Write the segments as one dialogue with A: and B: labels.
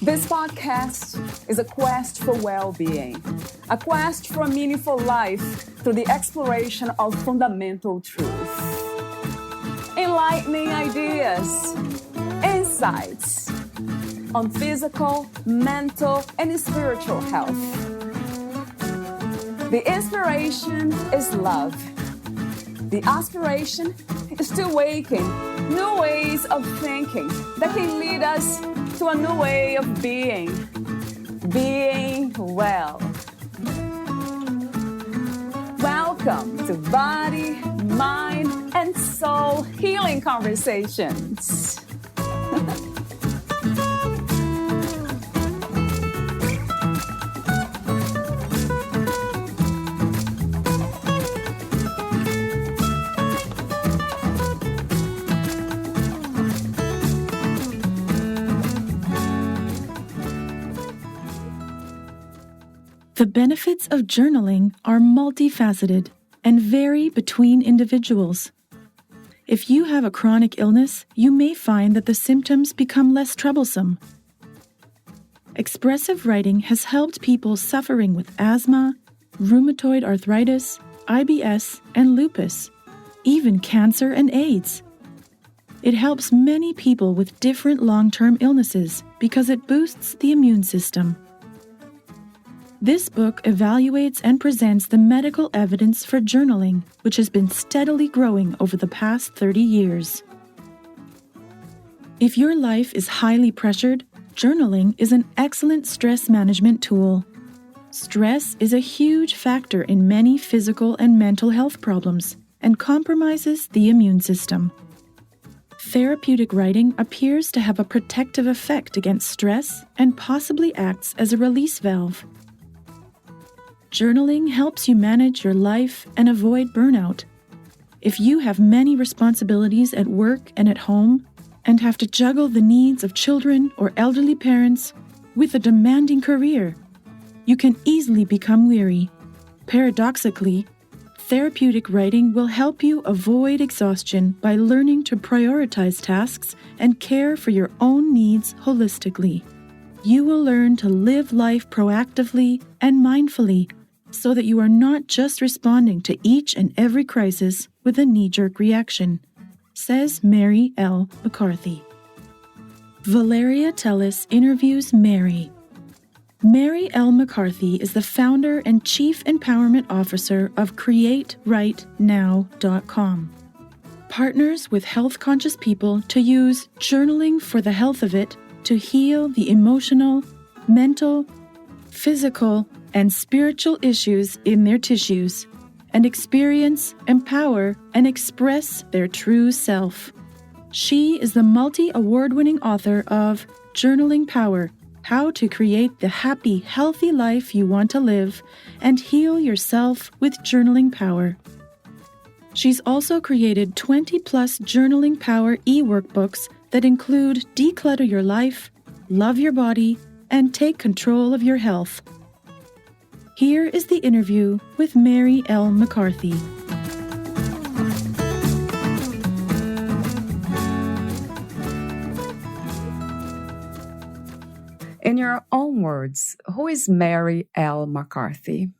A: This podcast is a quest for well-being, a quest for a meaningful life through the exploration of fundamental truth. Enlightening ideas, insights on physical, mental, and spiritual health. The inspiration is love. The aspiration is to awaken new ways of thinking that can lead us to a new way of being well. Welcome to Body, Mind, and Soul Healing Conversations.
B: The benefits of journaling are multifaceted and vary between individuals. If you have a chronic illness, you may find that the symptoms become less troublesome. Expressive writing has helped people suffering with asthma, rheumatoid arthritis, IBS, and lupus, even cancer and AIDS. It helps many people with different long-term illnesses because it boosts the immune system. This book evaluates and presents the medical evidence for journaling, which has been steadily growing over the past 30 years. If your life is highly pressured, journaling is an excellent stress management tool. Stress is a huge factor in many physical and mental health problems and compromises the immune system. Therapeutic writing appears to have a protective effect against stress and possibly acts as a release valve. Journaling helps you manage your life and avoid burnout. If you have many responsibilities at work and at home and have to juggle the needs of children or elderly parents with a demanding career, you can easily become weary. Paradoxically, therapeutic writing will help you avoid exhaustion by learning to prioritize tasks and care for your own needs holistically. You will learn to live life proactively and mindfully, so that you are not just responding to each and every crisis with a knee-jerk reaction, says Mary L Mccarthy. Valeria Tellis interviews Mary. Mary L Mccarthy is the founder and chief empowerment officer of CreateWriteNow.com. Partners with health-conscious people to use journaling for the health of it to heal the emotional, mental, physical, and spiritual issues in their tissues, and experience, empower, and express their true self. She is the multi-award-winning author of Journaling Power: How to Create the Happy, Healthy Life You Want to Live and Heal Yourself with Journaling Power. She's also created 20-plus Journaling Power e-workbooks that include Declutter Your Life, Love Your Body, and Take Control of Your Health. Here is the interview with Mary L Mccarthy.
A: In your own words, who is Mary L Mccarthy?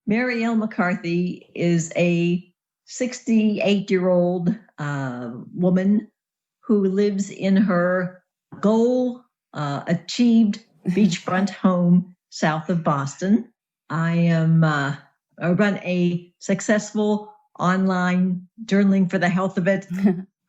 C: Mary L Mccarthy is a 68-year-old woman who lives in her goal-achieved beachfront home south of Boston. I run a successful online journaling for the health of it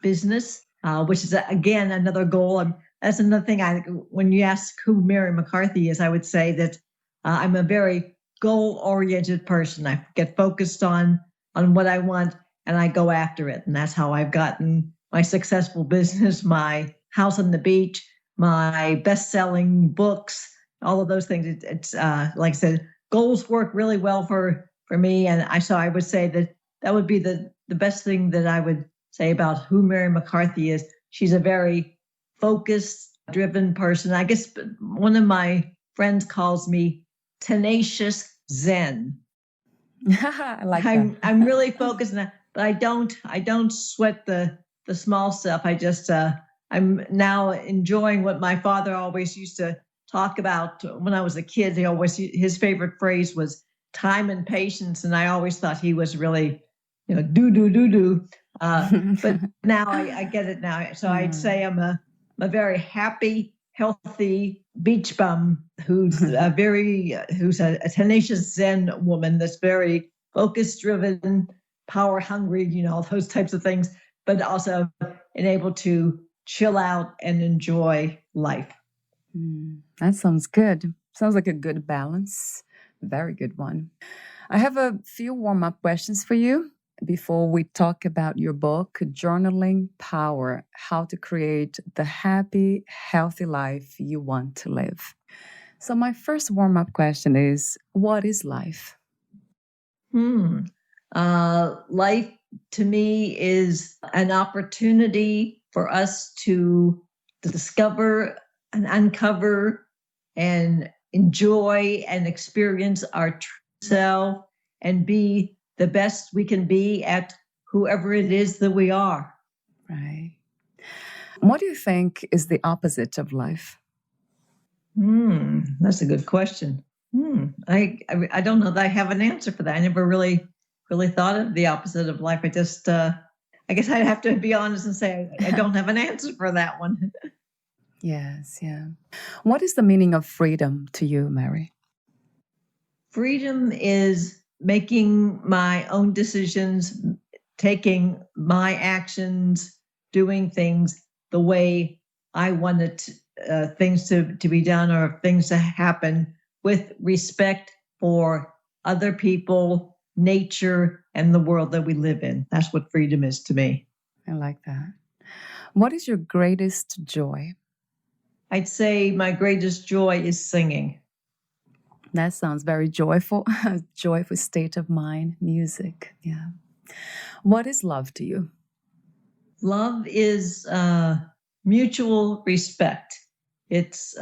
C: business, which is again another goal. That's another thing. When you ask who Mary McCarthy is, I would say that I'm a very goal-oriented person. I get focused on what I want and I go after it, and that's how I've gotten my successful business, my house on the beach, my best-selling books. All of those things. It's like I said, goals work really well for me. And I would say that would be the best thing that I would say about who Mary McCarthy is. She's a very focused, driven person. I guess one of my friends calls me tenacious Zen.
A: I like that.
C: I'm really focused on that, but I don't sweat the small stuff. I just I'm now enjoying what my father always used to talk about when I was a kid. His favorite phrase was time and patience. And I always thought he was really, do. But now I get it now. So I'd say I'm a very happy, healthy beach bum who's a tenacious Zen woman that's very focus driven, power hungry, those types of things, but also able to chill out and enjoy life.
A: That sounds good. Sounds like a good balance. Very good one. I have a few warm-up questions for you before we talk about your book, Journaling Power, How to Create the Happy, Healthy Life You Want to Live. So my first warm-up question is, what is life?
C: Life to me is an opportunity for us to discover and uncover and enjoy and experience our true self and be the best we can be at whoever it is that we are.
A: Right. What do you think is the opposite of life?
C: That's a good question. I don't know that I have an answer for that. I never really thought of the opposite of life. I just, I guess I'd have to be honest and say I don't have an answer for that one.
A: Yes, yeah. What is the meaning of freedom to you, Mary?
C: Freedom is making my own decisions, taking my actions, doing things the way I wanted things to be done or things to happen with respect for other people, nature, and the world that we live in. That's what freedom is to me.
A: I like that. What is your greatest joy?
C: I'd say my greatest joy is singing.
A: That sounds very joyful, a joyful state of mind, music. Yeah. What is love to you?
C: Love is mutual respect. It's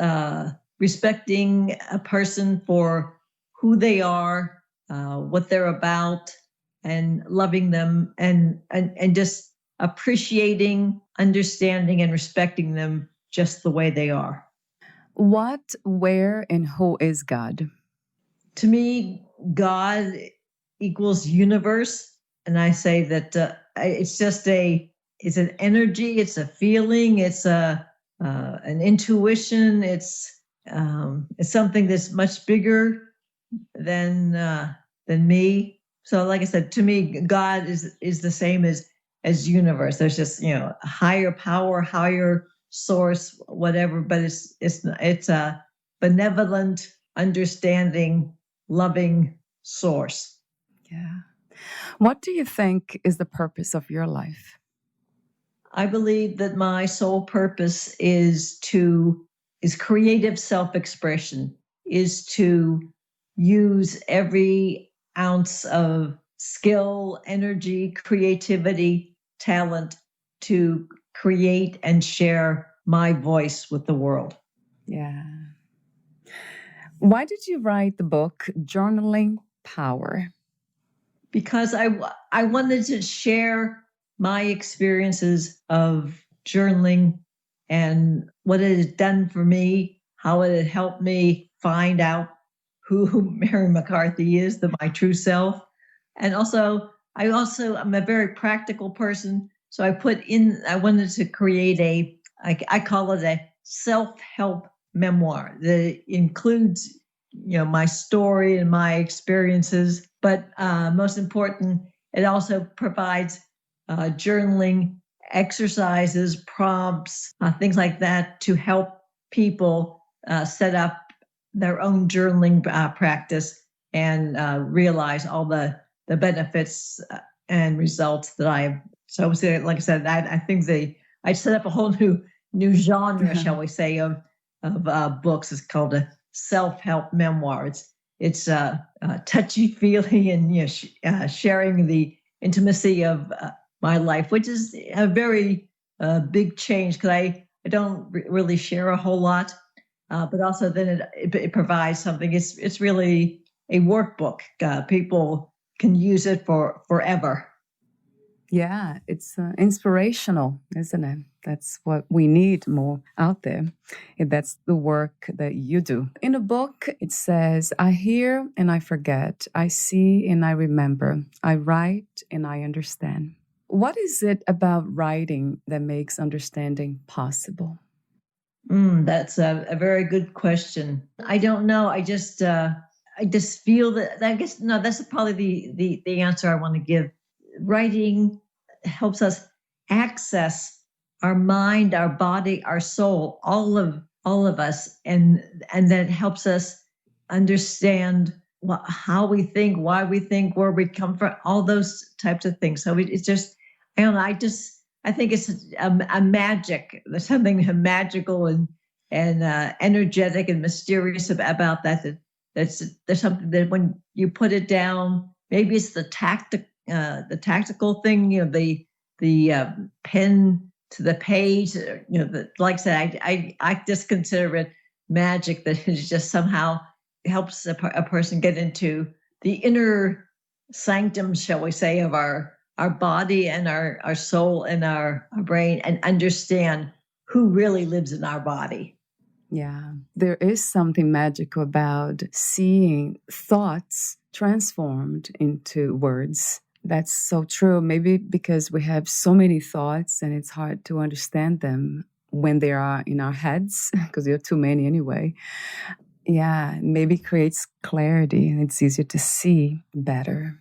C: respecting a person for who they are, what they're about, and loving them and just appreciating, understanding, and respecting them just the way they are.
A: What, where, and who is God?
C: To me, God equals universe. And I say that it's an energy, it's a feeling, it's an intuition, it's something that's much bigger than me. So, like I said, to me, God is the same as universe. There's just a higher power, higher source, whatever. But it's a benevolent, understanding, loving source.
A: Yeah. What do you think is the purpose of your life?
C: I believe that my sole purpose is creative self-expression, is to use every ounce of skill, energy, creativity, talent to create and share my voice with the world.
A: Yeah. Why did you write the book, Journaling Power?
C: Because I wanted to share my experiences of journaling and what it has done for me, how it had helped me find out who Mary McCarthy is, my true self. And I'm a very practical person. So I wanted to create I call it a self-help memoir that includes, my story and my experiences. But most important, it also provides journaling exercises, prompts, things like that to help people set up their own journaling practice and realize all the benefits and results that I have. So, like I said, I think I set up a whole new genre, shall we say, of books. It's called a self-help memoir. It's touchy-feely and sharing the intimacy of my life, which is a very big change because I don't really share a whole lot. But also then it provides something. It's really a workbook. People can use it for forever.
A: Yeah, it's inspirational, isn't it? That's what we need more out there. And that's the work that you do. In the book, it says, I hear and I forget. I see and I remember. I write and I understand. What is it about writing that makes understanding possible?
C: That's a very good question. I don't know. I just feel that, I guess, no, that's probably the answer I want to give. Writing helps us access our mind, our body, our soul, all of us, and that helps us understand how we think, why we think, where we come from, all those types of things. So it's just, I don't know. I think it's a magic. There's something magical and energetic and mysterious about that. There's something that when you put it down, maybe it's the tactical thing. The pen to the page. Like I said, I just consider it magic that it just somehow helps a person get into the inner sanctum, shall we say, of our body and our soul and our brain, and understand who really lives in our body.
A: Yeah, there is something magical about seeing thoughts transformed into words. That's so true. Maybe because we have so many thoughts and it's hard to understand them when they are in our heads, because there are too many anyway. Yeah, maybe creates clarity and it's easier to see better.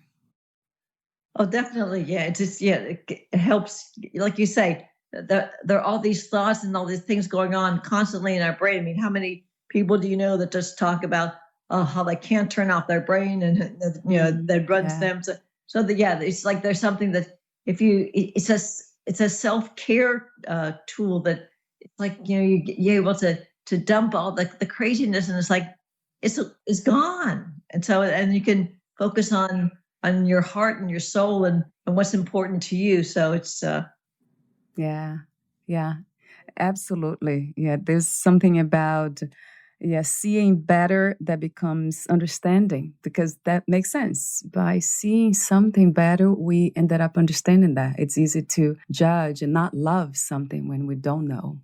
C: Oh, definitely. Yeah. It's just, it helps. Like you say, there are all these thoughts and all these things going on constantly in our brain. I mean, how many people do you know that just talk about how they can't turn off their brain and, that runs them. So it's like there's something that it's a self-care tool that it's like, you're able to dump all the craziness, and it's like, it's gone. And so, and you can focus on your heart and your soul and what's important to you. So it's
A: yeah, absolutely. Yeah, there's something about seeing better that becomes understanding, because that makes sense. By seeing something better, we ended up understanding that. It's easy to judge and not love something when we don't know.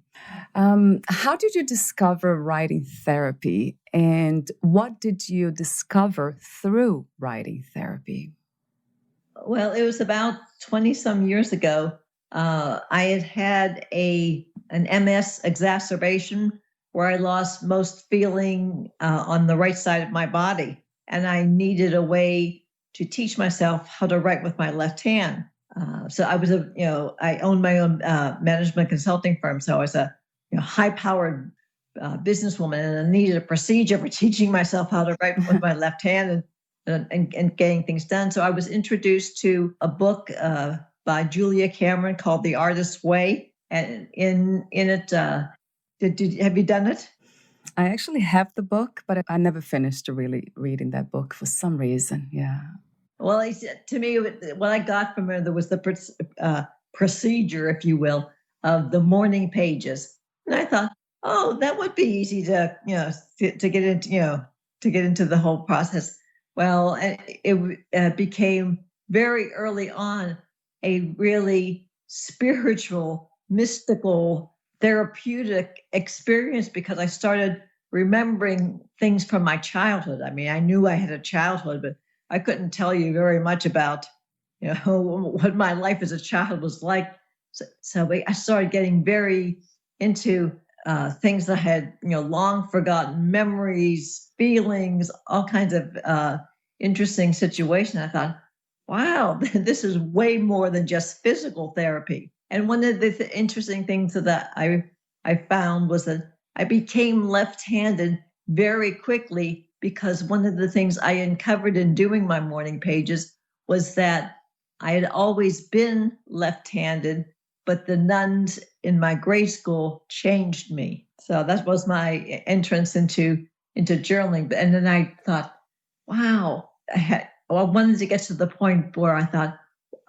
A: How did you discover writing therapy, and what did you discover through writing therapy?
C: Well, it was about 20 some years ago. I had an MS exacerbation where I lost most feeling on the right side of my body. And I needed a way to teach myself how to write with my left hand. So I was I owned my own management consulting firm. So I was a high-powered businesswoman, and I needed a procedure for teaching myself how to write with my left hand and getting things done. So I was introduced to a book by Julia Cameron called The Artist's Way. And in it, have you done it?
A: I actually have the book, but I never finished really reading that book for some reason. Yeah.
C: Well, to me, what I got from her, there was the procedure, if you will, of the morning pages. And I thought, oh, that would be easy to get into the whole process. Well, it became very early on a really spiritual, mystical, therapeutic experience, because I started remembering things from my childhood. I mean, I knew I had a childhood, but I couldn't tell you very much about, what my life as a child was like. So I started getting very into things that I had, long forgotten memories, feelings, all kinds of interesting situations. I thought, wow, this is way more than just physical therapy. And one of the interesting things that I found was that I became left-handed very quickly, because one of the things I uncovered in doing my morning pages was that I had always been left-handed, but the nuns in my grade school changed me. So that was my entrance into journaling. And then I thought, wow, I wanted to get to the point where I thought,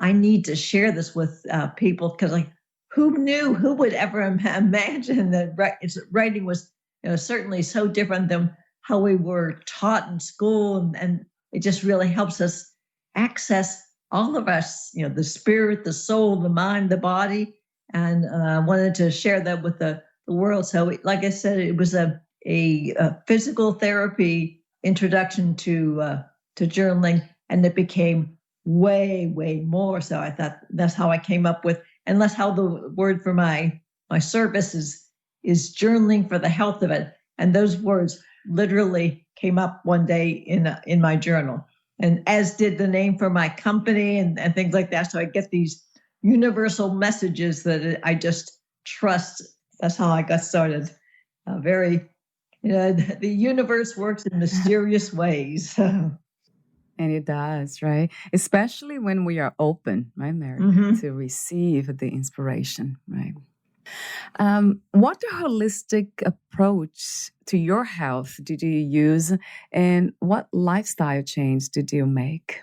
C: I need to share this with people, because who would ever imagine that writing was certainly so different than how we were taught in school, and it just really helps us access all of us, the spirit, the soul, the mind, the body, and I wanted to share that with the world. So, like I said, it was a physical therapy introduction to journaling, and it became way, way more. So I thought that's how I came up with, and that's how the word for my service is journaling for the health of it. And those words literally came up one day in my journal, and as did the name for my company and things like that. So I get these universal messages that I just trust. That's how I got started. The universe works in mysterious ways.
A: And it does, right? Especially when we are open, right, Mary, to receive the inspiration, right? What holistic approach to your health did you use, and what lifestyle change did you make?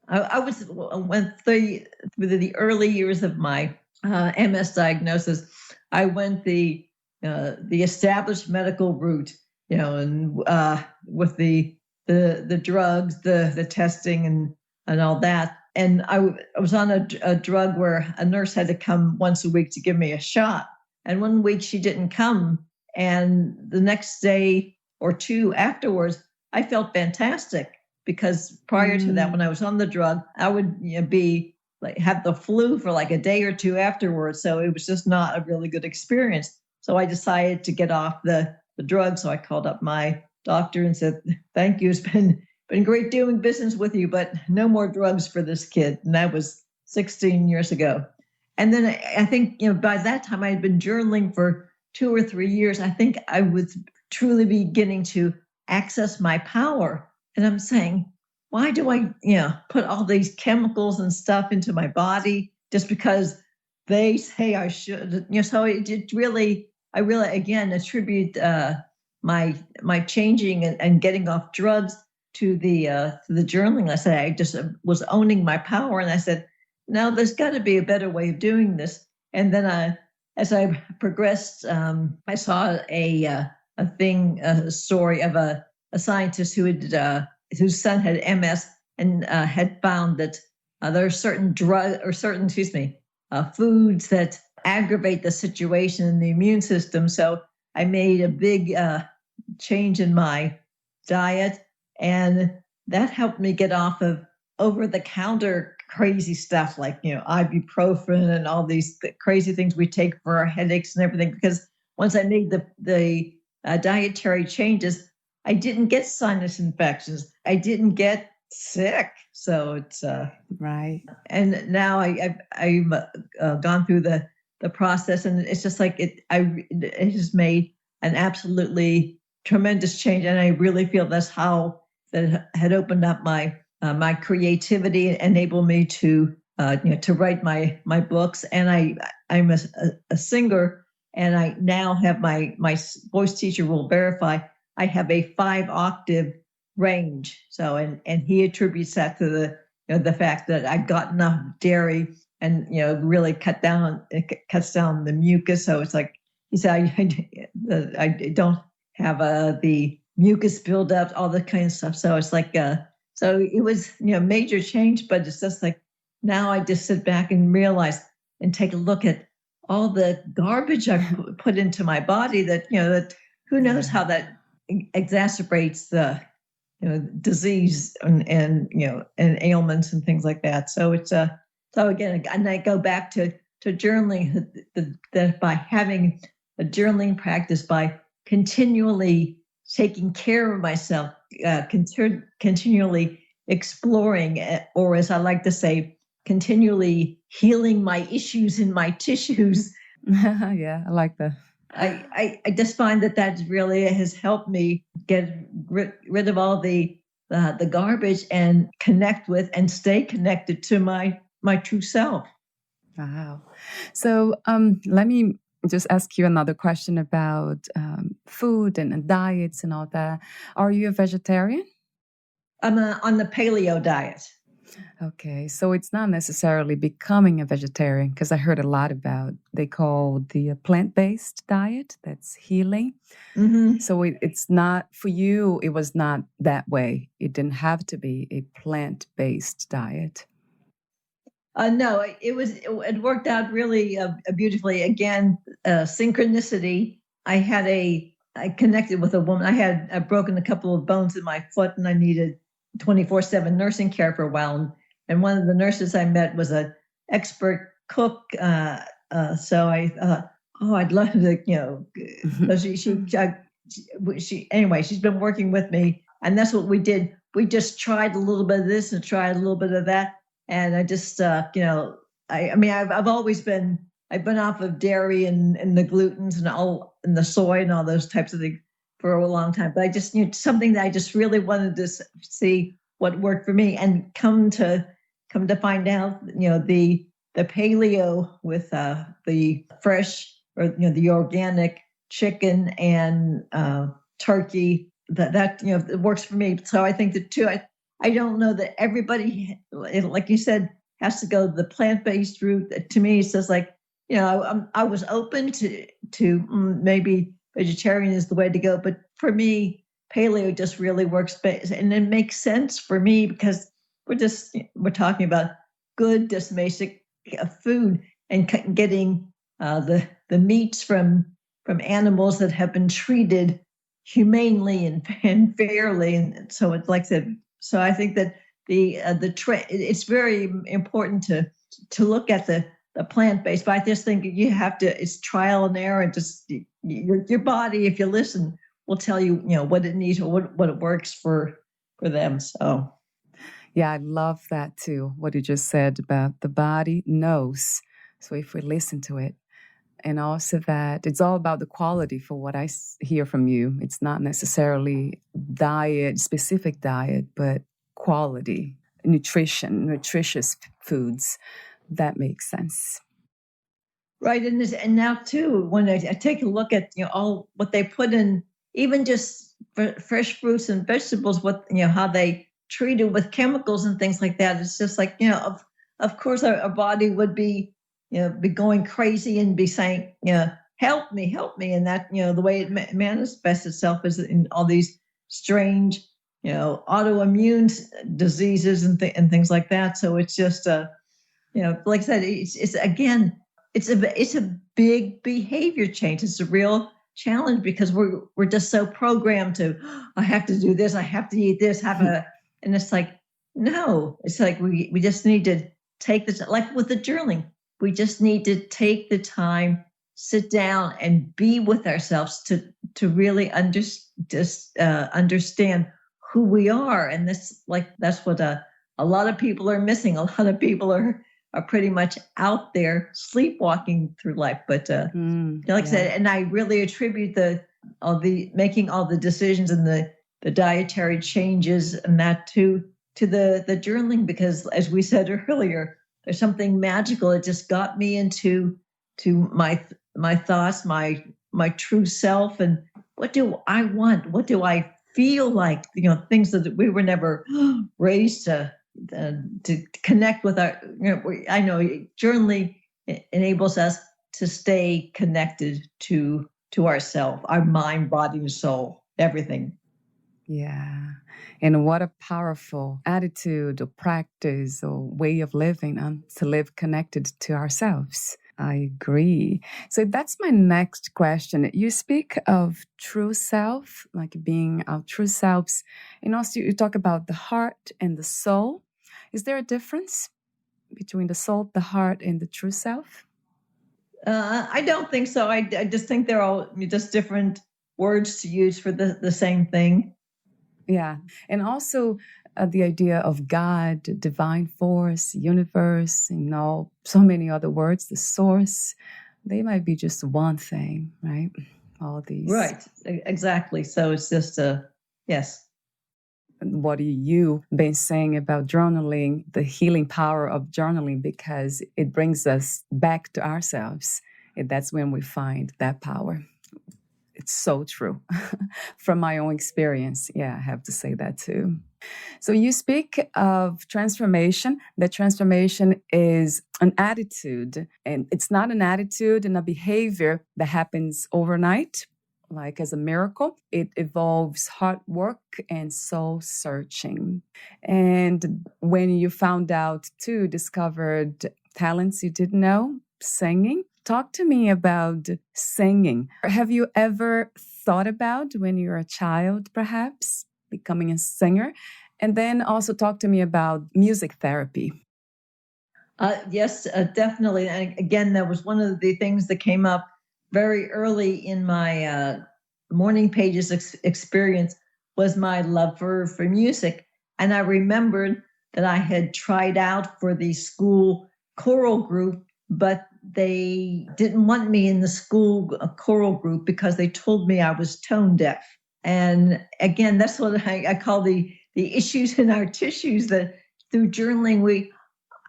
C: I went through the early years of my MS diagnosis. I went the established medical route, and with the drugs, the testing, and all that. And I was on a drug where a nurse had to come once a week to give me a shot. And one week she didn't come, and the next day or two afterwards, I felt fantastic. Because prior to that, when I was on the drug, I would be like have the flu for like a day or two afterwards. So it was just not a really good experience. So I decided to get off the drug. So I called up my doctor and said, "Thank you. It's been great doing business with you, but no more drugs for this kid." And that was 16 years ago. And then I think by that time I had been journaling for 2 or 3 years. I think I was truly beginning to access my power. And I'm saying, why do I, put all these chemicals and stuff into my body just because they say I should? So it really, I really, again, attribute my changing and getting off drugs to the journaling. I said I just was owning my power, and I said, no, there's got to be a better way of doing this. And then as I progressed, I saw a story of a scientist whose son had MS and had found that there are certain foods that aggravate the situation in the immune system. So I made a big change in my diet, and that helped me get off of over-the-counter crazy stuff like ibuprofen and all these crazy things we take for our headaches and everything. Because once I made the dietary changes, I didn't get sinus infections. I didn't get sick. So it's
A: right.
C: And now I've gone through the process, and it's just like it has made an absolutely tremendous change. And I really feel that's how that had opened up my creativity, enabled me to write my books. And I'm a singer, and I now have my voice teacher will verify I have a 5-octave range. So, and he attributes that to the fact that I got enough dairy and, really cuts down the mucus. So it's like, he said, I don't have the mucus buildup, all that kind of stuff. So it's like, so it was, major change, but it's just like, now I just sit back and realize and take a look at all the garbage I put into my body that, that who knows how that exacerbates the disease and ailments and things like that. So it's so again, and I go back to journaling, that by having a journaling practice, by continually taking care of myself, continually exploring, or as I like to say, continually healing my issues in my tissues.
A: Yeah, I like that.
C: I just find that really has helped me get rid of all the garbage and connect with and stay connected to my true self.
A: Wow. So let me just ask you another question about food and diets and all that. Are you a vegetarian?
C: I'm on the Paleo Diet.
A: Okay, so it's not necessarily becoming a vegetarian, because I heard a lot about, they call the plant-based diet, that's healing.
C: Mm-hmm.
A: So it's not, for you, it was not that way. It didn't have to be a plant-based diet.
C: No, it worked out really beautifully. Again, synchronicity. I connected with a woman. I'd broken a couple of bones in my foot, and I needed 24/7 nursing care for a while. And one of the nurses I met was an expert cook. So I thought, oh, I'd love to, so anyway, she's been working with me, and that's what we did. We just tried a little bit of this and tried a little bit of that. And I just, I've always been, I've been off of dairy and the glutens and the soy and all those types of things for a long time. But I just knew something that I just really wanted to see what worked for me, and come to find out, the paleo with the fresh, or the organic chicken and turkey, that it works for me. So I think that too. I don't know that everybody, like you said, has to go the plant-based route. To me, it's just like, I was open to maybe vegetarian is the way to go, but for me, paleo just really works best, and it makes sense for me because we're talking about good, just basic food, and getting the meats from animals that have been treated humanely and fairly, and so it's like that. So I think that the trend, it's very important to look at the plant-based, but I just think you have to, it's trial and error, and just your body, if you listen, will tell you, what it needs or what it works for them. So
A: yeah, I love that too, what you just said about the body knows. So if we listen to it, and also that it's all about the quality, for what I hear from you. It's not necessarily specific diet, but quality, nutritious foods. That makes sense.
C: Right. And now too, when I take a look at, all what they put in, even just fresh fruits and vegetables, how they treat it with chemicals and things like that. It's just like, of course our body would be going crazy and be saying, help me. And that, the way it manifests itself is in all these strange, autoimmune diseases and things like that. So it's just, like I said, it's again, it's a big behavior change. It's a real challenge because we're just so programmed to, I have to do this, I have to eat this, and it's like, no, it's like we just need to take this, like with the journaling. We just need to take the time, sit down, and be with ourselves to really understand who we are. And that's what a lot of people are missing. A lot of people are pretty much out there sleepwalking through life. But like I said, and I really attribute making all the decisions and the dietary changes and that to the journaling, because as we said earlier, there's something magical. It just got me into my thoughts, my true self, and what do I want? What do I feel like? Things that we were never raised to connect with our. I know journaling enables us to stay connected to ourself, our mind, body, and soul, everything.
A: Yeah. And what a powerful attitude or practice or way of living, to live connected to ourselves. I agree. So that's my next question. You speak of true self, like being our true selves. And also you talk about the heart and the soul. Is there a difference between the soul, the heart, and the true self?
C: I don't think so. I just think they're all just different words to use for the same thing.
A: Yeah. And also the idea of God, divine force, universe, so many other words, the source, they might be just one thing, right? All these.
C: Right. Exactly. So it's just yes.
A: What have you been saying about journaling, the healing power of journaling, because it brings us back to ourselves. And that's when we find that power. It's so true from my own experience. Yeah, I have to say that too. So you speak of transformation. That transformation is an attitude, and it's not an attitude and a behavior that happens overnight like as a miracle. It involves hard work and soul searching. And when you found out too, discovered talents you didn't know, singing. Talk to me about singing. Have you ever thought about when you were a child, perhaps, becoming a singer? And then also talk to me about music therapy.
C: Yes, definitely. And again, that was one of the things that came up very early in my morning pages experience was my love for music. And I remembered that I had tried out for the school choral group, but they didn't want me in the school choral group because they told me I was tone deaf. And again, that's what I call the issues in our tissues, that through journaling,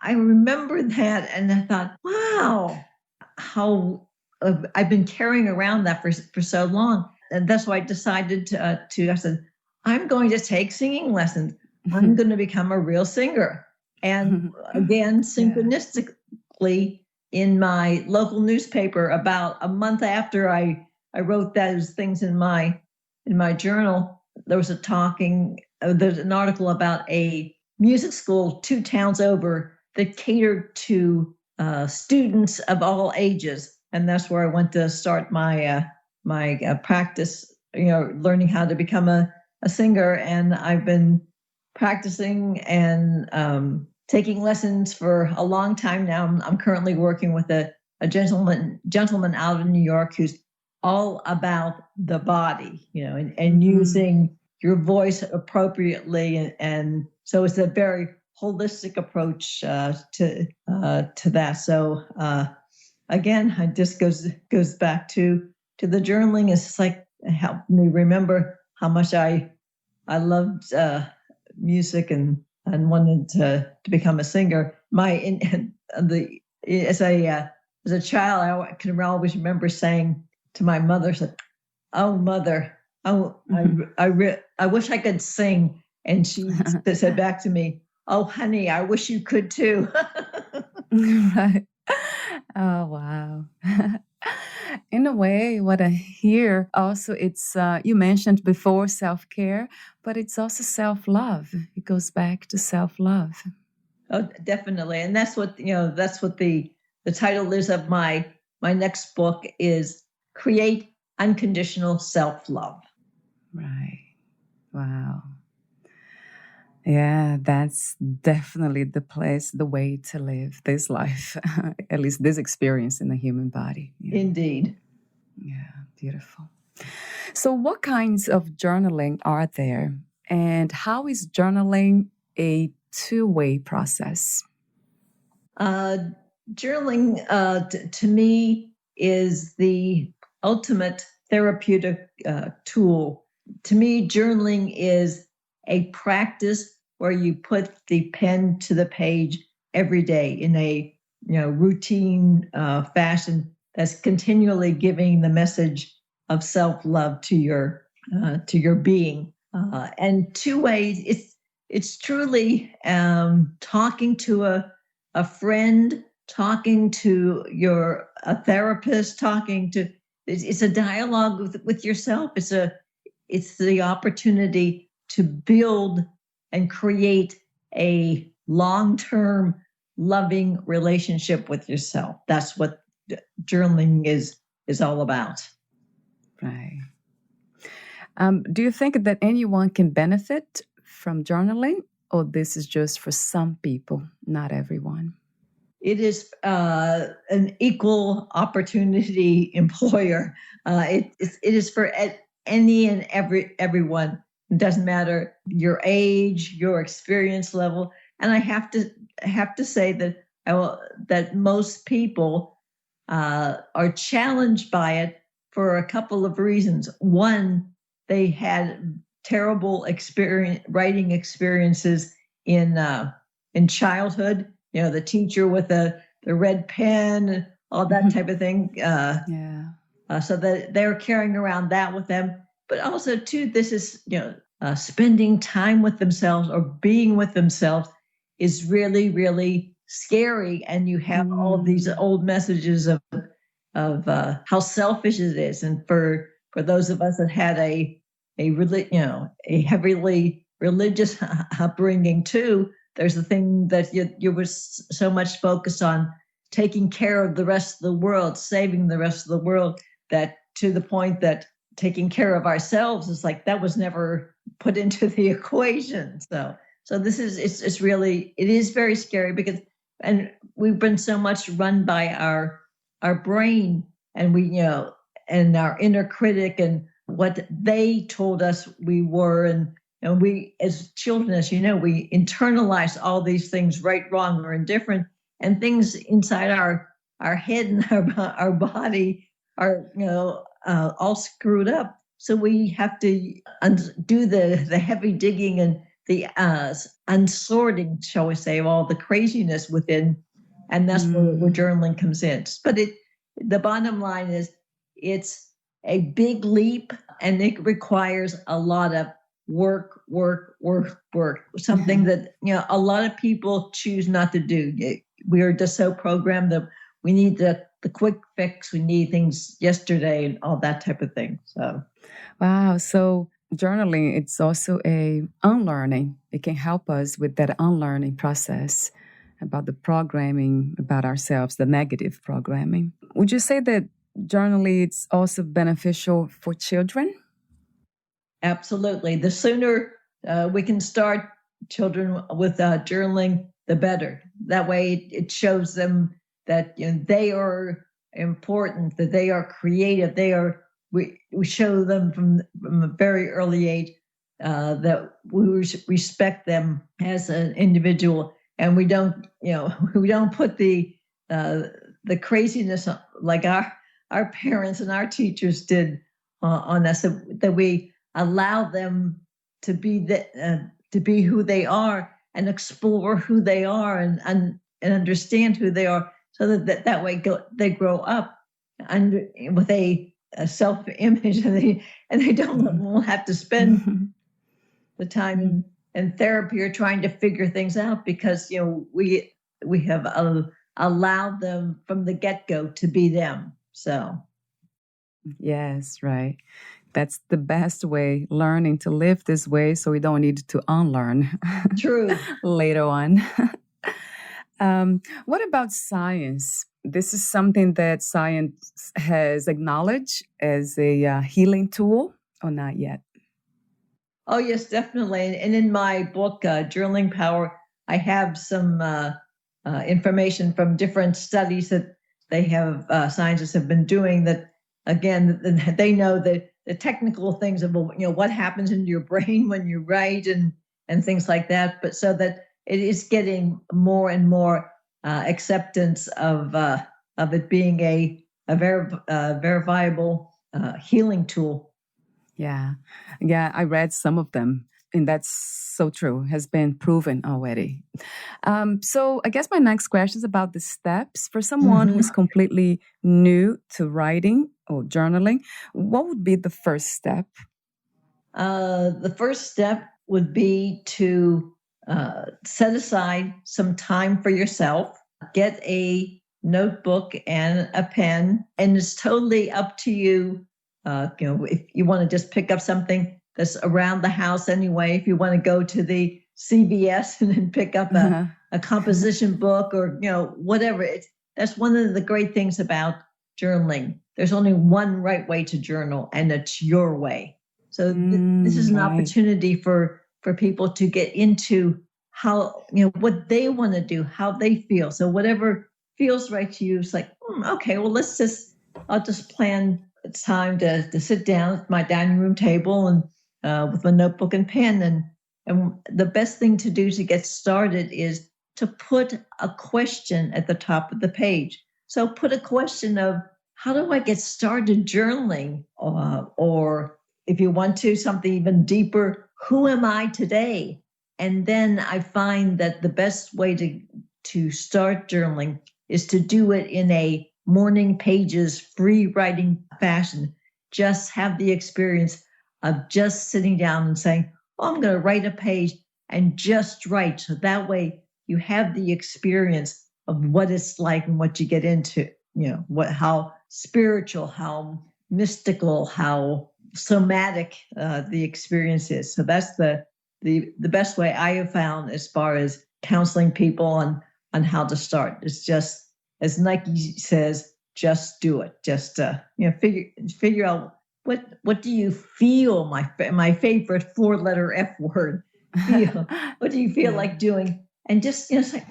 C: I remember that and I thought, wow, how I've been carrying around that for so long. And that's why I decided I said, I'm going to take singing lessons. I'm going to become a real singer. And again, synchronistically, in my local newspaper, about a month after I wrote those things in my journal, there's an article about a music school 2 towns over that catered to students of all ages, and that's where I went to start my practice. Learning how to become a singer, and I've been practicing and taking lessons for a long time now. I'm currently working with a gentleman out in New York who's all about the body, and using your voice appropriately, and so it's a very holistic approach to that. So again, it just goes back to the journaling. It's like it helped me remember how much I loved music and wanted to become a singer. As a child, I can always remember saying to my mother, "Oh, mother, I wish I could sing," and she said back to me, "Oh, honey, I wish you could too."
A: Right. Oh, wow. In a way, what I hear also, it's, you mentioned before self-care, but it's also self-love. It goes back to self-love.
C: Oh, definitely. And that's what the title is of my next book is Create Unconditional Self-Love.
A: Right. Wow. Yeah, that's definitely the way to live this life, at least this experience in the human body. Yeah.
C: Indeed.
A: Yeah, beautiful. So what kinds of journaling are there? And how is journaling a two-way process?
C: Journaling, to me, is the ultimate therapeutic tool. To me, journaling is a practice where you put the pen to the page every day in a routine fashion that's continually giving the message of self-love to your being. And two ways, it's truly talking to a friend, talking to a therapist, it's a dialogue with yourself. It's the opportunity to build and create a long-term loving relationship with yourself. That's what journaling is all about.
A: Right. Do you think that anyone can benefit from journaling, or this is just for some people, not everyone?
C: It is an equal opportunity employer. It is for any and everyone. It doesn't matter your age, your experience level, and I have to say that that most people are challenged by it for a couple of reasons. One, they had terrible writing experiences in childhood. The teacher with the red pen and all that type of thing. So that they're carrying around that with them. But also, too, this is, spending time with themselves or being with themselves is really, really scary. And you have all these old messages of how selfish it is, and for for those of us that had a heavily religious upbringing too, there's the thing that you were so much focused on taking care of the rest of the world, saving the rest of the world, that to the point that taking care of ourselves is like that was never put into the equation. So this is it is very scary because and we've been so much run by our brain and and our inner critic and what they told us we were, and we as children, as you know, we internalize all these things, right, wrong, or indifferent, and things inside our head and our body are all screwed up. So we have to do the heavy digging and the unsorting, shall we say, of all the craziness within, and that's where journaling comes in. But the bottom line is it's a big leap, and it requires a lot of work. Something that a lot of people choose not to do. We are just so programmed that we need the quick fix. We need things yesterday and all that type of thing. So,
A: wow. So journaling, it's also a unlearning. It can help us with that unlearning process about the programming about ourselves, the negative programming. Would you say that journaling it's also beneficial for children?
C: Absolutely. The sooner we can start children with journaling, the better. That way it shows them that they are important, that they are creative. We show them from a very early age that we respect them as an individual, and we don't put the craziness like our parents and our teachers did on us. That we allow them to be who they are and explore who they are and understand who they are, so that way they grow up and with a self-image, and they won't have to spend the time in therapy or trying to figure things out, because we have allowed them from the get-go to be them. So
A: yes, right. That's the best way, learning to live this way so we don't need to unlearn.
C: True.
A: Later on. What about science? This is something that science has acknowledged as a healing tool, or not yet?
C: Oh, yes, definitely. And in my book, Journaling Power, I have some information from different studies that they have scientists have been doing that, again, they know that the technical things of what happens in your brain when you write and things like that, but so that it is getting more and more acceptance of it being a very viable healing tool.
A: Yeah, I read some of them, and that's so true. Has been proven already. So I guess my next question is about the steps for someone who's completely new to writing or journaling. What would be the first step?
C: The first step would be to set aside some time for yourself, get a notebook and a pen, and it's totally up to you. If you want to just pick up something that's around the house anyway, if you want to go to the CVS and then pick up a composition book or whatever. That's one of the great things about journaling. There's only one right way to journal, and it's your way. So this is an opportunity for people to get into how, what they want to do, how they feel. So whatever feels right to you, it's like, okay, well, I'll just plan time to sit down at my dining room table and with my notebook and pen. And the best thing to do to get started is to put a question at the top of the page. So put a question of, how do I get started journaling? Or if you want to, something even deeper, who am I today? And then I find that the best way to start journaling is to do it in a morning pages, free writing fashion. Just have the experience of just sitting down and saying, I'm going to write a page and just write. So that way you have the experience of what it's like and what you get into, how spiritual, how mystical, how somatic the experience is. So that's the best way I have found as far as counseling people on how to start. It's just, as Nike says, just do it. Just figure out what do you feel. My favorite 4-letter F word. Feel. What do you feel like doing? And just it's like,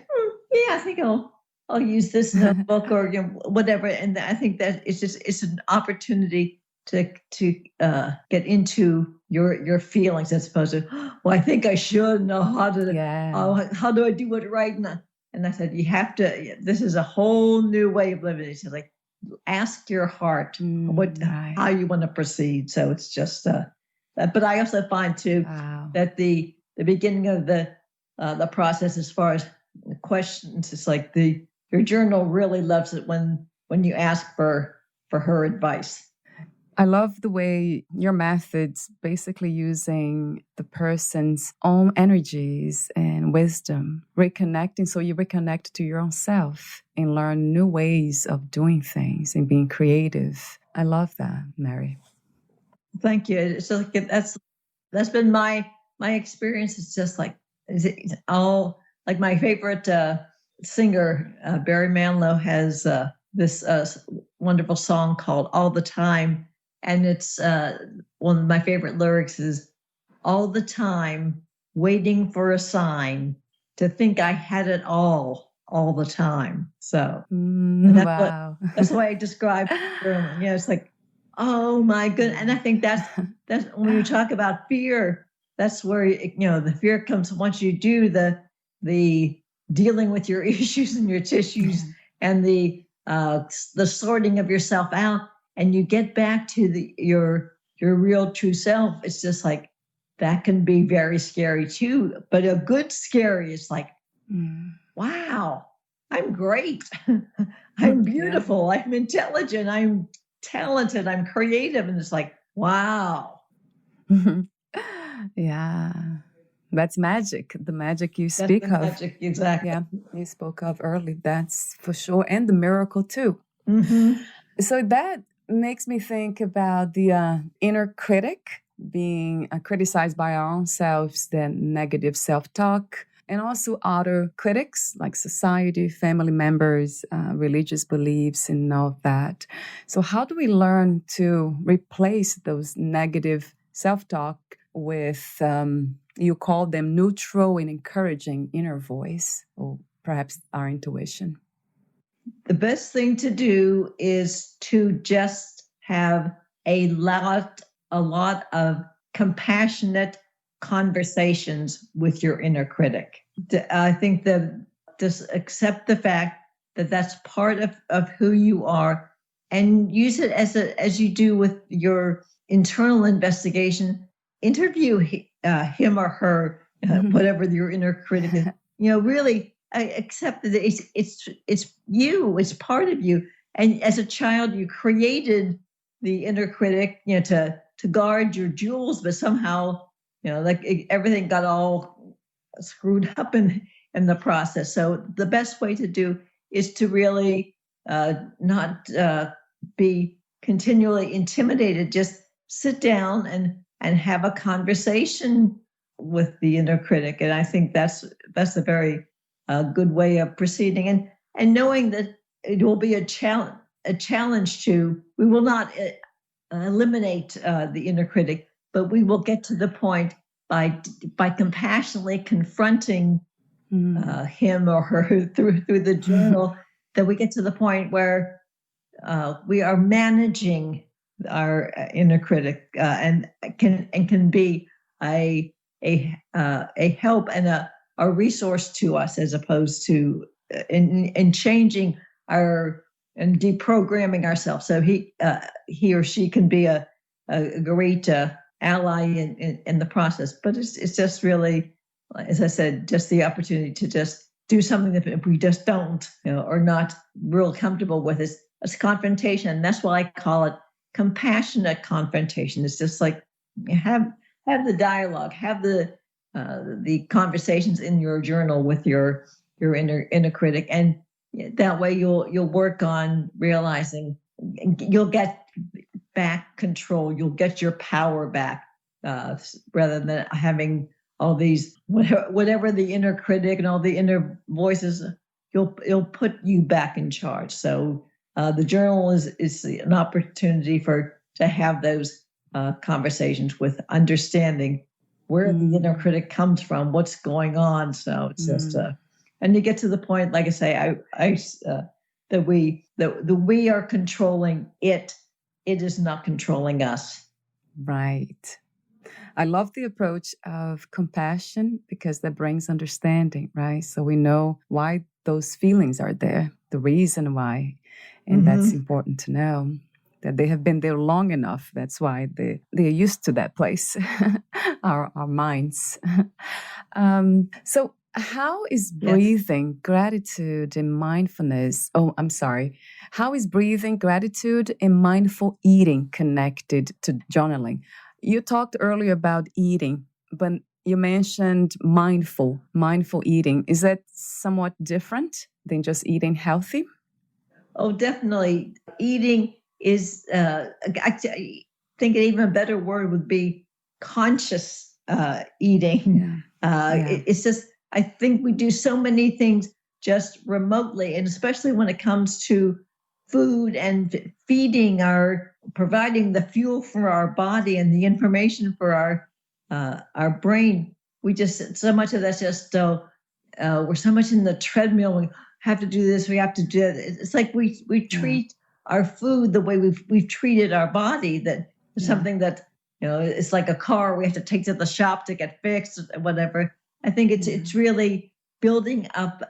C: I think I'll use this notebook or whatever. And I think that it's an opportunity to get into your feelings as opposed to, well, I think I should know how to, how do I do it right? And I said, you have to, this is a whole new way of living. It's like, ask your heart how you want to proceed. So it's just but I also find too that the beginning of the process, as far as questions, it's like your journal really loves it when you ask for her advice.
A: I love the way your method's basically using the person's own energies and wisdom, reconnecting. So you reconnect to your own self and learn new ways of doing things and being creative. I love that, Mary.
C: Thank you. So that's been my experience. It's just like, it's all like my favorite singer, Barry Manilow, has this wonderful song called All the Time. And it's one of my favorite lyrics is, all the time waiting for a sign to think I had it all the time. So that's the way I describe it. It's like, oh my goodness. And I think that's when you talk about fear, that's where the fear comes once you do the dealing with your issues and your tissues and the sorting of yourself out. And you get back to your real true self. It's just like, that can be very scary too. But a good scary is like, wow, I'm great. I'm beautiful. I'm intelligent. I'm talented. I'm creative. And it's like, wow.
A: Yeah. That's magic. The magic you speak of.
C: Magic, exactly.
A: Yeah, you spoke of early. That's for sure. And the miracle too.
C: Mm-hmm.
A: So that makes me think about the inner critic, being criticized by our own selves, the negative self-talk, and also outer critics like society, family members, religious beliefs, and all that. So how do we learn to replace those negative self-talk with, you call them neutral and encouraging inner voice, or perhaps our intuition?
C: The best thing to do is to just have a lot of compassionate conversations with your inner critic. I think that just accept the fact that that's part of who you are, and use it as you do with your internal investigation. Interview him or her, whatever your inner critic is. Really. I accept that it's you, it's part of you. And as a child, you created the inner critic, to guard your jewels, but somehow, everything got all screwed up in the process. So the best way to do is to really not be continually intimidated. Just sit down and have a conversation with the inner critic. And I think that's a very good way of proceeding, and knowing that it will be a challenge to, we will not eliminate the inner critic, but we will get to the point by compassionately confronting him or her through the journal, that we get to the point where we are managing our inner critic and can be a help and a resource to us, as opposed to in changing and deprogramming ourselves. So he or she can be a great ally in the process. But it's just really, as I said, just the opportunity to just do something that we just don't, or not real comfortable with. It's confrontation. And that's why I call it compassionate confrontation. It's just like, have the dialogue, have the conversations in your journal with your inner critic, and that way you'll work on realizing, you'll get back control. You'll get your power back rather than having all these, whatever the inner critic and all the inner voices, it'll put you back in charge. So the journal is an opportunity to have those conversations with understanding where the inner critic comes from, what's going on. So it's just, and you get to the point, like I say, that we are controlling it. It is not controlling us.
A: Right. I love the approach of compassion because that brings understanding, right? So we know why those feelings are there, the reason why. And that's important to know, that they have been there long enough. That's why they're used to that place, our minds. So how is breathing, gratitude, and mindfulness? How is breathing, gratitude, and mindful eating connected to journaling? You talked earlier about eating, but you mentioned mindful eating. Is that somewhat different than just eating healthy?
C: Oh, definitely. Eating is, I think an even better word would be conscious eating. It's just, I think we do so many things just remotely, and especially when it comes to food and providing the fuel for our body and the information for our brain. We just, so much of that's just, we're so much in the treadmill. We have to do this. We have to do it. It's like we treat our food the way we've treated our body. That is something that, it's like a car we have to take to the shop to get fixed, whatever. I think it's really building up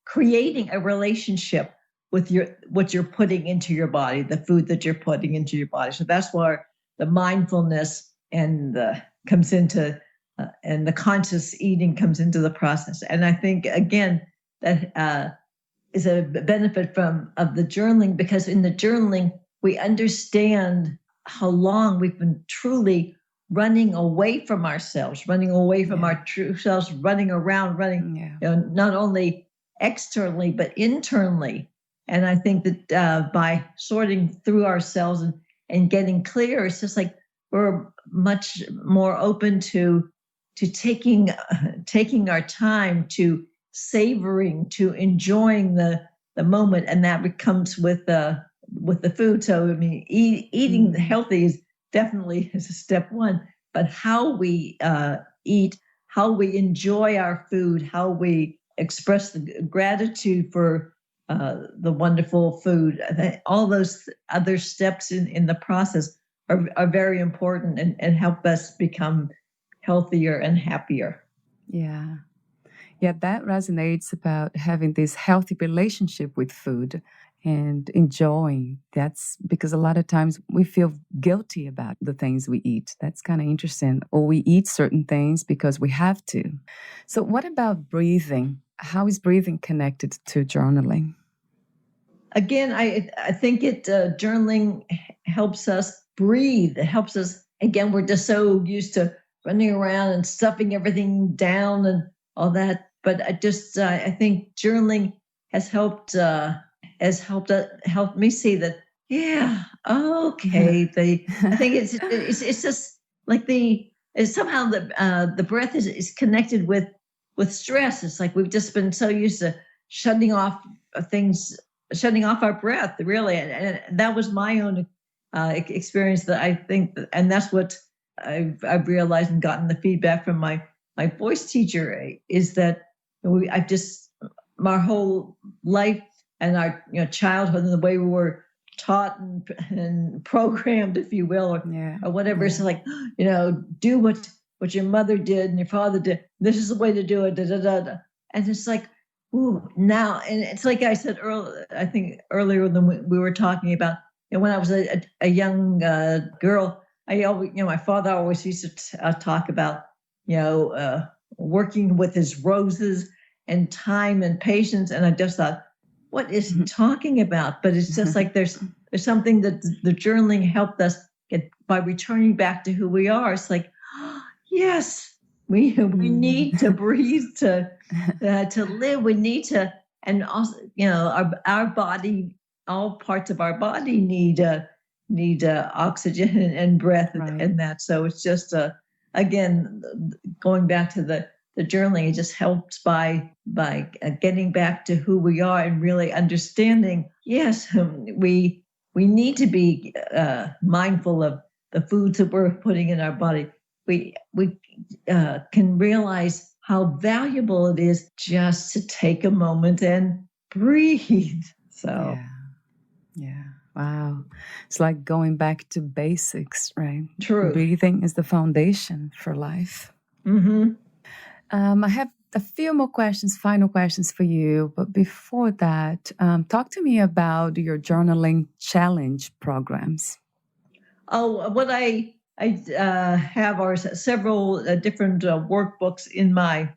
C: creating a relationship with what you're putting into your body, the food that you're putting into your body. So that's where the mindfulness comes into, and the conscious eating comes into the process. And I think, again, that is a benefit of the journaling, because in the journaling, we understand how long we've been truly running away from ourselves, running away from our true selves, running around, not only externally, but internally. And I think that by sorting through ourselves and getting clear, it's just like we're much more open to taking our time, to savoring, to enjoying the moment, and that comes with the food. So I mean, eating healthy is definitely a step one, but how we eat, how we enjoy our food, how we express the gratitude for the wonderful food, all those other steps in the process are very important and help us become healthier and happier.
A: Yeah, that resonates about having this healthy relationship with food and enjoying. That's because a lot of times we feel guilty about the things we eat. That's kind of interesting. Or we eat certain things because we have to. So what about breathing? How is breathing connected to journaling?
C: Again, I think journaling helps us breathe. It helps us, again, we're just so used to running around and stuffing everything down and all that. But I think journaling has helped me see that, okay. I think it's just like somehow the breath is connected with stress. It's like we've just been so used to shutting off our breath, really. And that was my own experience, that I think, and that's what I've realized and gotten the feedback from my voice teacher, is that my whole life and our childhood and the way we were taught and programmed, if you will, or whatever. It's like, do what your mother did and your father did. This is the way to do it. Da, da, da, da. And it's like, ooh, now, and it's like I said earlier when we were talking about, when I was a young girl, I always, my father always used to talk about, working with his roses and time and patience. And I just thought, what is he talking about? But it's just like there's something that the journaling helped us get by returning back to who we are. It's like, yes, we need to breathe to live. We need to, and also, our body, all parts of our body need need oxygen and breath
A: Right.
C: and that. So it's just again, going back to the journaling, it just helps by getting back to who we are and really understanding. Yes, we need to be mindful of the foods that we're putting in our body. We can realize how valuable it is just to take a moment and breathe. So
A: Yeah. Wow. It's like going back to basics, right?
C: true.
A: Breathing is the foundation for life.
C: Mm-hmm.
A: I have a few more questions, final questions for you. But before that, talk to me about your journaling challenge programs.
C: Oh, what I have are several different workbooks in my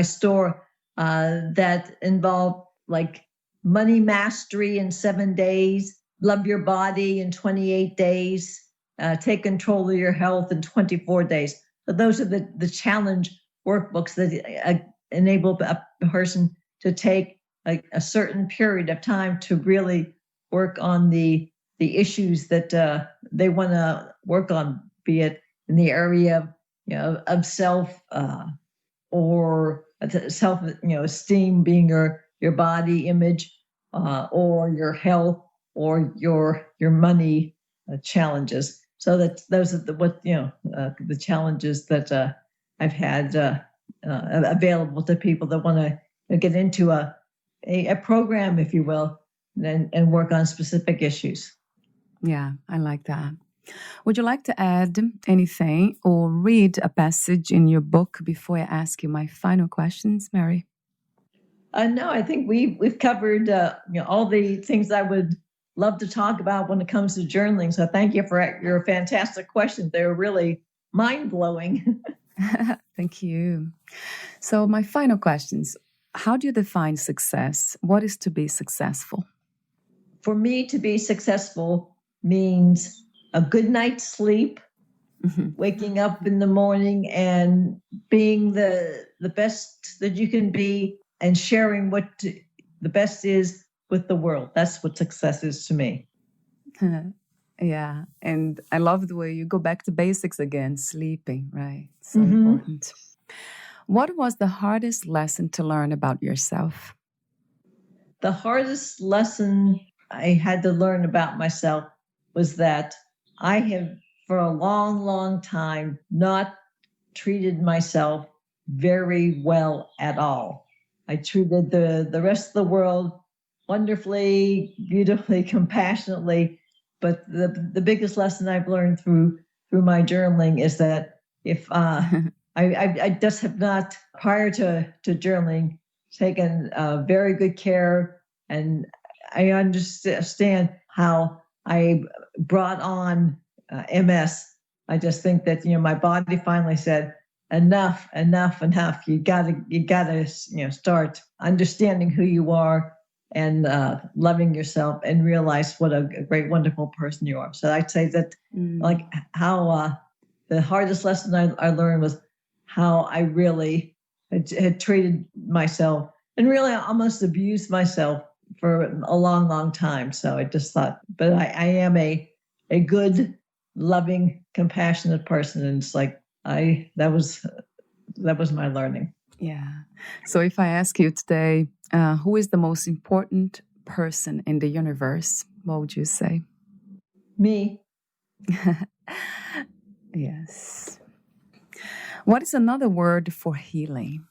C: store that involve like money mastery in 7 days, love your body in 28 days, take control of your health in 24 days. So those are the challenge workbooks that enable a person to take a certain period of time to really work on the issues that they want to work on, be it in the area of self or self esteem, being your body image, or your health, or your money challenges. So that those are the challenges that I've had available to people that want to get into a program, if you will, and work on specific issues.
A: Yeah, I like that. Would you like to add anything or read a passage in your book before I ask you my final questions, Mary?
C: No, I think we've covered all the things I would love to talk about when it comes to journaling. So thank you for your fantastic questions. They were really mind-blowing.
A: Thank you. So my final questions. How do you define success? What is to be successful?
C: For me, to be successful means a good night's sleep, waking up in the morning and being the best that you can be, and sharing what the best is with the world. That's what success is to me.
A: Yeah. And I love the way you go back to basics again, sleeping, right? So important. What was the hardest lesson to learn about yourself?
C: The hardest lesson I had to learn about myself was that I have, for a long, long time, not treated myself very well at all. I treated the rest of the world wonderfully, beautifully, compassionately. But the biggest lesson I've learned through my journaling is that if I just have not, prior to journaling, taken very good care, and I understand how I brought on MS. I just think that my body finally said, enough. You gotta start understanding who you are and loving yourself, and realize what a great, wonderful person you are. So I'd say that like how the hardest lesson I learned was how I really had treated myself, and really almost abused myself for a long, long time. So I just thought, but I am a good, loving, compassionate person. And it's like, that was my learning.
A: Yeah. So if I ask you today, who is the most important person in the universe, what would you say?
C: Me.
A: Yes. What is another word for healing?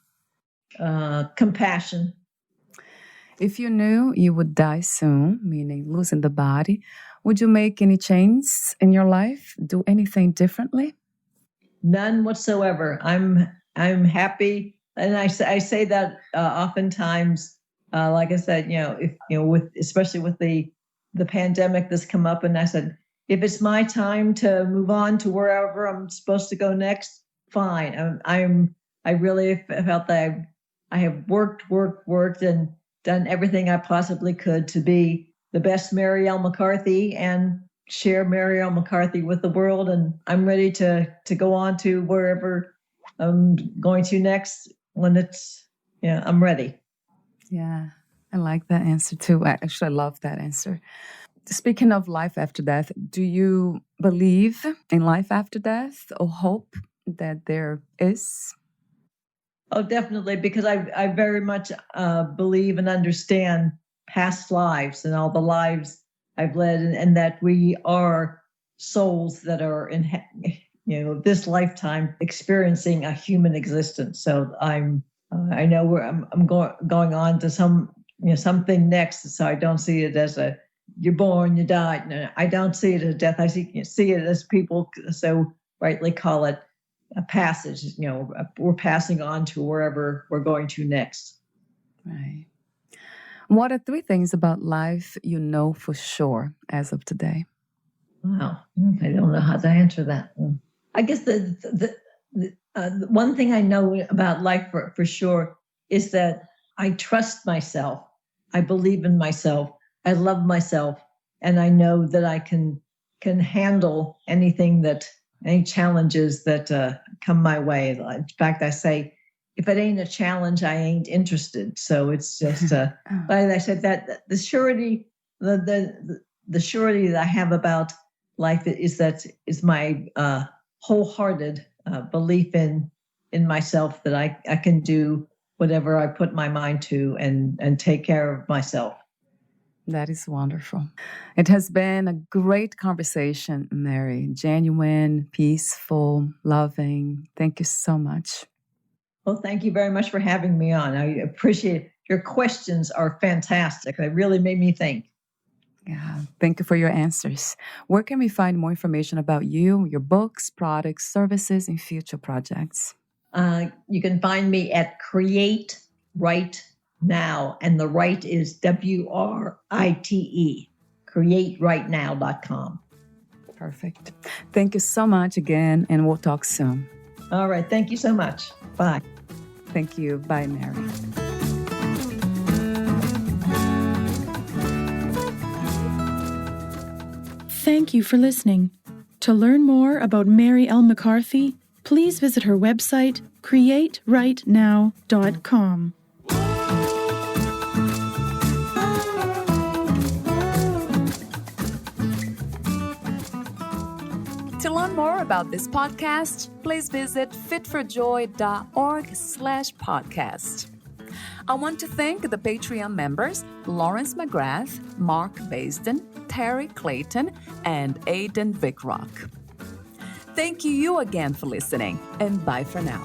C: Compassion.
A: If you knew you would die soon, meaning losing the body, would you make any changes in your life? Do anything differently?
C: None whatsoever. I'm happy, and I say that oftentimes. Like I said, if with especially with the pandemic that's come up, and I said, if it's my time to move on to wherever I'm supposed to go next, fine. I really felt that I have worked and done everything I possibly could to be the best Mary L Mccarthy, and share Mary L Mccarthy with the world. And I'm ready to go on to wherever I'm going to next when I'm ready.
A: Yeah, I like that answer too. I actually love that answer. Speaking of life after death, do you believe in life after death or hope that there is?
C: Oh, definitely, because I very much believe and understand past lives and all the lives I've led, and that we are souls that are in this lifetime experiencing a human existence. So I know where I'm going on to something next. So I don't see it as you're born, you die. No, I don't see it as death. I see it as people so rightly call it a passage. We're passing on to wherever we're going to next.
A: Right. What are 3 things about life you know for sure as of today?
C: Wow, I don't know how to answer that. I guess the one thing I know about life for sure is that I trust myself. I believe in myself. I love myself, and I know that I can handle any challenges that come my way. In fact, I say, if it ain't a challenge, I ain't interested. So it's just, like I said, that the surety, the surety that I have about life is my wholehearted belief in myself, that I can do whatever I put my mind to and take care of myself.
A: That is wonderful. It has been a great conversation, Mary. Genuine, peaceful, loving. Thank you so much.
C: Well, thank you very much for having me on. I appreciate it. Your questions are fantastic. They really made me think.
A: Yeah, thank you for your answers. Where can we find more information about you, your books, products, services, and future projects?
C: You can find me at Create Right Now, and the right is WRITE, createrightnow.com.
A: Perfect. Thank you so much again, and we'll talk soon.
C: All right. Thank you so much. Bye.
A: Thank you. Bye, Mary.
B: Thank you for listening. To learn more about Mary L Mccarthy, please visit her website, createrightnow.com.
A: To learn more about this podcast, please visit fitforjoy.org/podcast. I want to thank the Patreon members, Lawrence McGrath, Mark Basden, Terry Clayton, and Aidan Vickrock. Thank you again for listening, and bye for now.